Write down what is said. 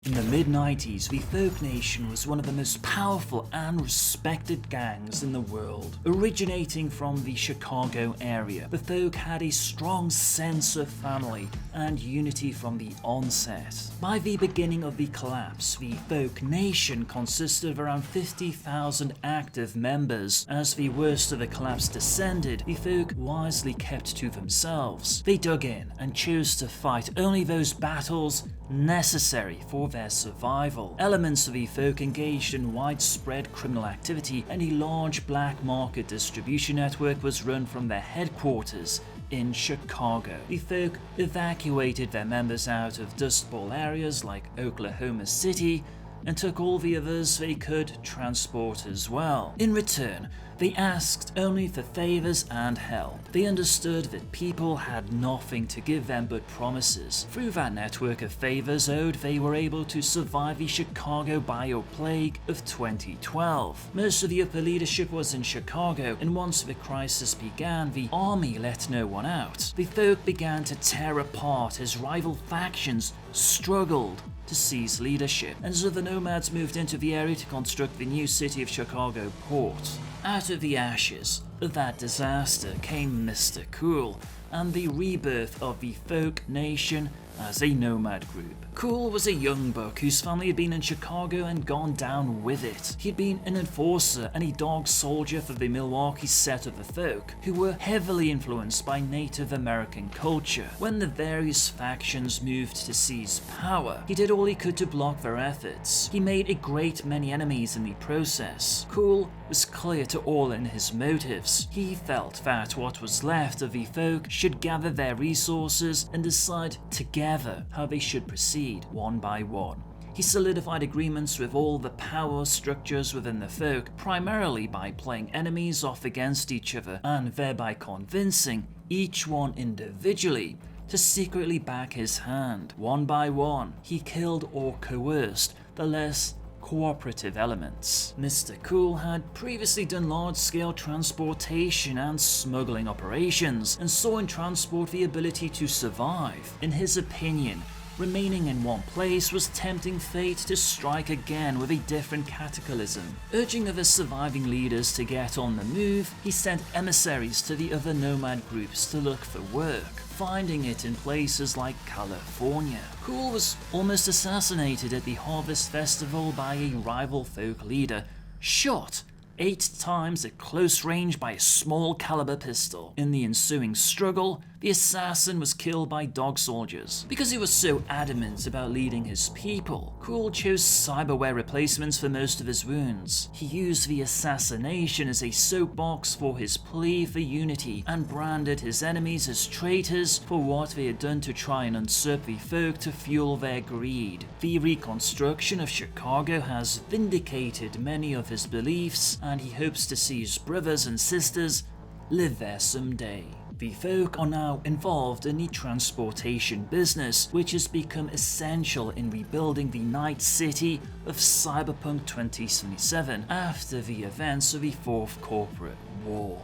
In the mid-90s, the Folk Nation was one of the most powerful and respected gangs in the world. Originating from the Chicago area, the Folk had a strong sense of family and unity from the onset. By the beginning of the collapse, the Folk Nation consisted of around 50,000 active members. As the worst of the collapse descended, the Folk wisely kept to themselves. They dug in and chose to fight only those battles necessary for their survival. Elements of the Folk engaged in widespread criminal activity, and a large black market distribution network was run from their headquarters in Chicago. The Folk evacuated their members out of Dust Bowl areas like Oklahoma City and took all the others they could transport as well. In return, they asked only for favors and help. They understood that people had nothing to give them but promises. Through that network of favors owed, they were able to survive the Chicago bioplague of 2012. Most of the upper leadership was in Chicago, and once the crisis began, the army let no one out. The Folk began to tear apart as rival factions struggled to seize leadership, and so the Nomads moved into the area to construct the new city of Chicago port. Out of the ashes of that disaster came Mr. Cool and the rebirth of the Folk Nation as a nomad group. Cool was a young buck whose family had been in Chicago and gone down with it. He'd been an enforcer and a dog soldier for the Milwaukee set of the Folk, who were heavily influenced by Native American culture. When the various factions moved to seize power, he did all he could to block their efforts. He made a great many enemies in the process. Cool was clear to all in his motives. He felt that what was left of the Folk should gather their resources and decide together how they should proceed one by one. He solidified agreements with all the power structures within the Folk, primarily by playing enemies off against each other and thereby convincing each one individually to secretly back his hand. One by one, he killed or coerced the less cooperative elements. Mr. Cool had previously done large-scale transportation and smuggling operations, and saw in transport the ability to survive. In his opinion, remaining in one place was tempting fate to strike again with a different cataclysm. Urging other surviving leaders to get on the move, he sent emissaries to the other nomad groups to look for work, finding it in places like California. Cool was almost assassinated at the Harvest Festival by a rival Folk leader, shot 8 times at close range by a small caliber pistol. In the ensuing struggle, the assassin was killed by dog soldiers. Because he was so adamant about leading his people, Cool chose cyberware replacements for most of his wounds. He used the assassination as a soapbox for his plea for unity, and branded his enemies as traitors for what they had done to try and usurp the Folk to fuel their greed. The reconstruction of Chicago has vindicated many of his beliefs, and he hopes to see his brothers and sisters live there someday. The Folk are now involved in the transportation business, which has become essential in rebuilding the Night City of Cyberpunk 2077 after the events of the Fourth Corporate War.